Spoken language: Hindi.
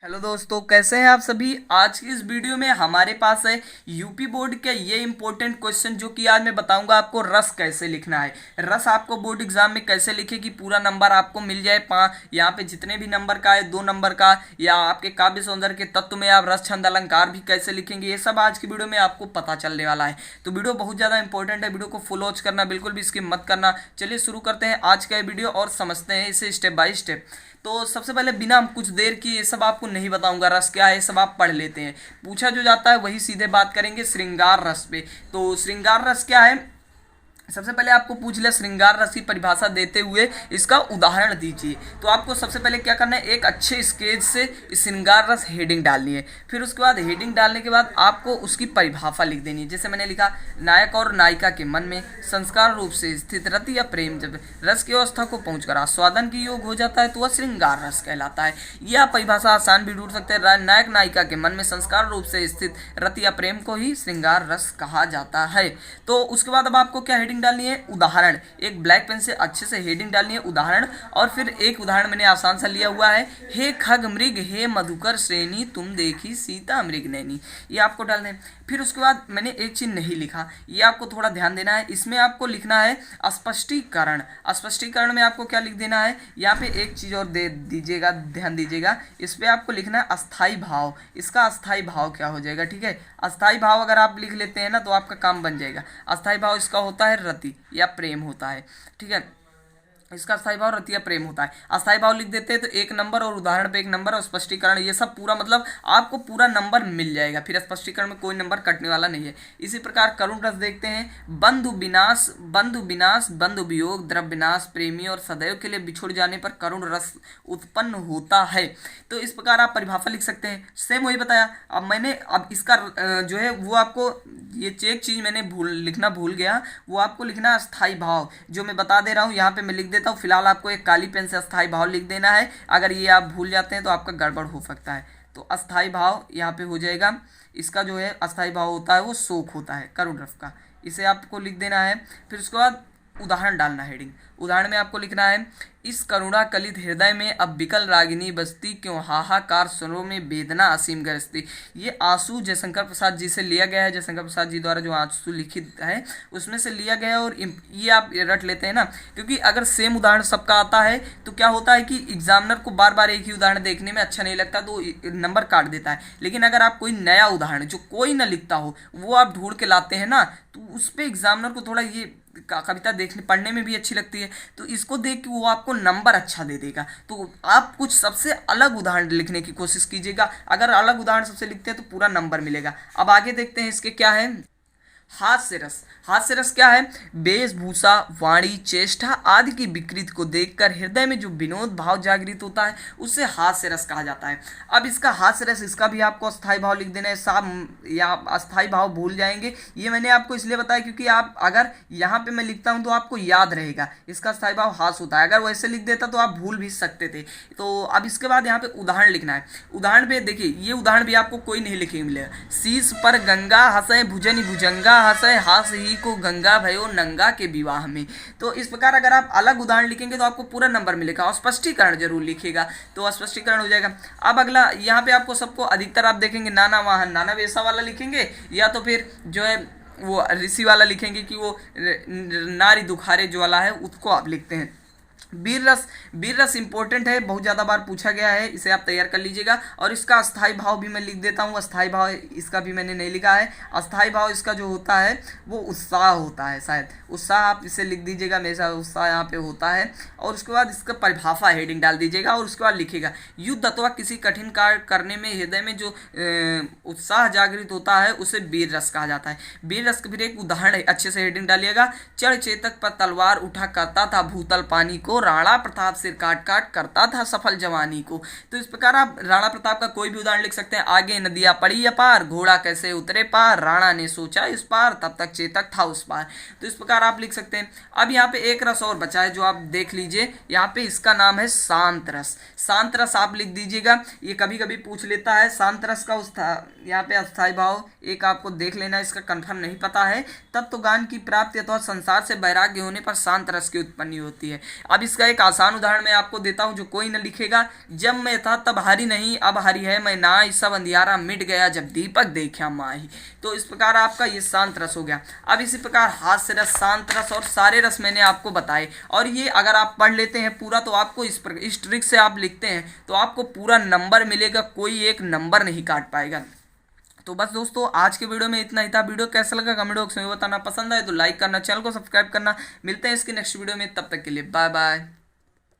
हेलो दोस्तों, कैसे हैं आप सभी। आज की इस वीडियो में हमारे पास है यूपी बोर्ड के ये इंपॉर्टेंट क्वेश्चन जो कि आज मैं बताऊंगा आपको रस कैसे लिखना है। रस आपको बोर्ड एग्जाम में कैसे लिखे कि पूरा नंबर आपको मिल जाए। यहाँ पे जितने भी नंबर का है 2 नंबर का, या आपके काव्य सौंदर्य के तत्व में आप रस छंद अलंकार भी कैसे लिखेंगे, ये सब आज की वीडियो में आपको पता चलने वाला है। तो वीडियो बहुत ज़्यादा इंपॉर्टेंट है, वीडियो को फुल वॉच करना, बिल्कुल भी स्किप मत करना। चलिए शुरू करते हैं आज का ये वीडियो और समझते हैं इसे स्टेप बाय स्टेप। तो सबसे पहले बिना कुछ देर की, ये सब आपको नहीं बताऊंगा रस क्या है, ये सब आप पढ़ लेते हैं। पूछा जो जाता है वही सीधे बात करेंगे श्रृंगार रस पे। तो श्रृंगार रस क्या है, सबसे पहले आपको पूछ लिया श्रृंगार रस की परिभाषा देते हुए इसका उदाहरण दीजिए। तो आपको सबसे पहले क्या करना है, एक अच्छे स्केच से श्रृंगार रस हेडिंग डालनी है। फिर उसके बाद हेडिंग डालने के बाद आपको उसकी परिभाषा लिख देनी है। जैसे मैंने लिखा, नायक और नायिका के मन में संस्कार रूप से स्थित रति या प्रेम जब रस की अवस्था को पहुंचकर आस्वादन की योग हो जाता है तो वह श्रृंगार रस कहलाता है। यह आप परिभाषा आसान भी ढूंढ सकते हैं। नायक नायिका के मन में संस्कार रूप से स्थित रति या प्रेम को ही श्रृंगार रस कहा जाता है। तो उसके बाद अब आपको क्या हेडिंग डालनी है, उदाहरण। एक ब्लैक पेन से अच्छे से हेडिंग डालनी है उदाहरण। और फिर एक उदाहरण मैंने आसान सा लिया हुआ है, हे खग मृग हे मधुकर श्रेणी तुम देखी सीता मृग नैनी, ये आपको डालना है। फिर उसके बाद मैंने एक चीज नहीं लिखा, ये आपको थोड़ा ध्यान देना है। इसमें आपको लिखना है स्पष्टीकरण। स्पष्टीकरण में आपको क्या लिख देना है, यहाँ पे एक चीज और दे दीजिएगा, ध्यान दीजिएगा। इस पे आपको लिखना है अस्थाई भाव। इसका अस्थाई भाव क्या हो जाएगा, ठीक है। अस्थाई भाव अगर आप लिख लेते हैं ना तो आपका काम बन जाएगा। अस्थाई भाव इसका होता है रति या प्रेम होता है, ठीक है। इसका अस्थाई भाव रति या प्रेम होता है। अस्थाई भाव लिख देते हैं तो 1 नंबर, और उदाहरण पे 1 नंबर, और स्पष्टीकरण ये सब पूरा, मतलब आपको पूरा नंबर मिल जाएगा। फिर स्पष्टीकरण में कोई नंबर कटने वाला नहीं है। इसी प्रकार करुण रस देखते हैं, बंधु विनाश बंधु वियोग द्रव्य विनाश, प्रेमी और सदैव के लिए बिछुड़ जाने पर करुण रस उत्पन्न होता है। तो इस प्रकार आप परिभाषा लिख सकते हैं। सेम वही बताया। अब इसका जो है वो आपको ये एक चीज मैंने लिखना भूल गया, वो आपको लिखना अस्थाई भाव, जो मैं बता दे रहा हूँ। यहाँ पे मैं लिख देता हूँ। फिलहाल आपको एक काली पेन से अस्थाई भाव लिख देना है। अगर ये आप भूल जाते हैं तो आपका गड़बड़ हो सकता है। तो अस्थाई भाव यहाँ पे हो जाएगा। इसका जो है अस्थाई भाव होता है वो शोक होता है करुण रस का, इसे आपको लिख देना है। फिर उसके बाद उदाहरण डालना है हेडिंग। उदाहरण में आपको लिखना है, इस करुणा कलित हृदय में अब विकल रागिनी बसती, क्यों हाहाकार स्वरों में वेदना असीम गरजती। ये आंसू जयशंकर प्रसाद जी से लिया गया है। जयशंकर प्रसाद जी द्वारा जो आंसू लिखित है उसमें से लिया गया है। और ये आप रट लेते हैं ना, क्योंकि अगर सेम उदाहरण सबका आता है तो क्या होता है कि एग्जामिनर को बार बार एक ही उदाहरण देखने में अच्छा नहीं लगता, तो नंबर काट देता है। लेकिन अगर आप कोई नया उदाहरण जो कोई ना लिखता हो वो आप ढूंढ के लाते हैं ना, तो उस पर एग्जामिनर को थोड़ा ये कविता देखने पढ़ने में भी अच्छी लगती है, तो इसको देख के वो आपको नंबर अच्छा दे देगा। तो आप कुछ सबसे अलग उदाहरण लिखने की कोशिश कीजिएगा। अगर अलग उदाहरण सबसे लिखते हैं तो पूरा नंबर मिलेगा। अब आगे देखते हैं इसके क्या है। हास्य रस। हास्य रस क्या है, वेशभूषा वाणी चेष्टा आदि की विकृति को देखकर हृदय में जो विनोद भाव जागृत होता है उसे हास्य रस कहा जाता है। अब इसका हास्य रस, इसका भी आपको अस्थाई भाव लिख देना है। साहब या अस्थाई भाव भूल जाएंगे, ये मैंने आपको इसलिए बताया क्योंकि आप अगर यहाँ पे मैं लिखता हूँ तो आपको याद रहेगा। इसका अस्थाई भाव हास होता है, अगर वैसे लिख देता तो आप भूल भी सकते थे। तो अब इसके बाद यहाँ पे उदाहरण लिखना है। उदाहरण पे देखिए, ये उदाहरण भी आपको कोई नहीं लिखे मिलेगा। शीश पर गंगा हंसे भुजन भुजंगा हंसे, हास ही को गंगा भयो नंगा के विवाह में। तो इस प्रकार अगर आप अलग उदाहरण लिखेंगे तो आपको पूरा नंबर मिलेगा। और स्पष्टीकरण जरूर लिखिएगा तो स्पष्टीकरण हो जाएगा। अब अगला यहाँ पे आपको सबको अधिकतर आप देखेंगे नाना वाहन, नाना वैसा वाला लिखेंगे, या तो फिर जो है वो ऋषि वाला लिखेंगे कि वो नारी दुखारे जो वाला है उसको आप लिखते हैं। वीर रस। वीर रस इंपॉर्टेंट है, बहुत ज़्यादा बार पूछा गया है, इसे आप तैयार कर लीजिएगा। और इसका अस्थाई भाव भी मैं लिख देता हूँ। अस्थाई भाव इसका भी मैंने नहीं लिखा है। अस्थाई भाव इसका जो होता है वो उत्साह होता है, शायद उत्साह आप इसे लिख दीजिएगा, हमेशा उत्साह यहाँ पे होता है। और उसके बाद इसका परिभाषा हेडिंग डाल दीजिएगा और उसके बाद लिखिएगा, युद्ध अथवा किसी कठिन कार्य करने में हृदय में जो उत्साह जागृत होता है उसे वीर रस कहा जाता है। वीर रस का फिर एक उदाहरण है, अच्छे से हेडिंग डालिएगा। चढ़ चेतक पर तलवार उठा करता था भूतल पानी को, राणा प्रताप सिर काट काट करता था सफल जवानी को। तो इस प्रकार आप राणा प्रताप का कोई भी उदाहरण लिख सकते हैं। आगे नदियां पड़ी अपार घोड़ा कैसे उतरे पार, राणा ने सोचा इस पार तब तक चेतक था उस पार। तो इस प्रकार आप लिख सकते हैं। अब यहाँ पे एक रस और बचा है जो आप देख लीजिए, यहाँ पे इसका नाम है शांत रस। शांत रस आप लिख दीजिएगा, ये कभी कभी पूछ लेता है। शांत रस का यहाँ पे अस्थाई भाव एक आपको देख लेना, इसका कंफर्म नहीं पता है। तब तो ज्ञान की प्राप्ति अथवा संसार से वैराग्य होने पर शांत रस की उत्पत्ति होती है। अब अब इसका एक आसान उदाहरण मैं आपको देता हूं जो कोई न लिखेगा। जब मैं था तब हरी नहीं, अब हरी है मैं नाई, सब अंधियारा मिट गया जब दीपक देखा माही। तो इस प्रकार आपका ये शांत रस हो गया। अब इसी प्रकार हास्य रस, शांत रस और सारे रस मैंने आपको बताए, और ये अगर आप पढ़ लेते हैं पूरा तो आपको इस ट्रिक से आप लिखते हैं तो आपको पूरा नंबर मिलेगा, कोई एक नंबर नहीं काट पाएगा। तो बस दोस्तों आज के वीडियो में इतना ही था। वीडियो कैसा लगा कमेंट बॉक्स में बताना, पसंद आए तो लाइक करना, चैनल को सब्सक्राइब करना। मिलते हैं इसके नेक्स्ट वीडियो में, तब तक के लिए बाय बाय।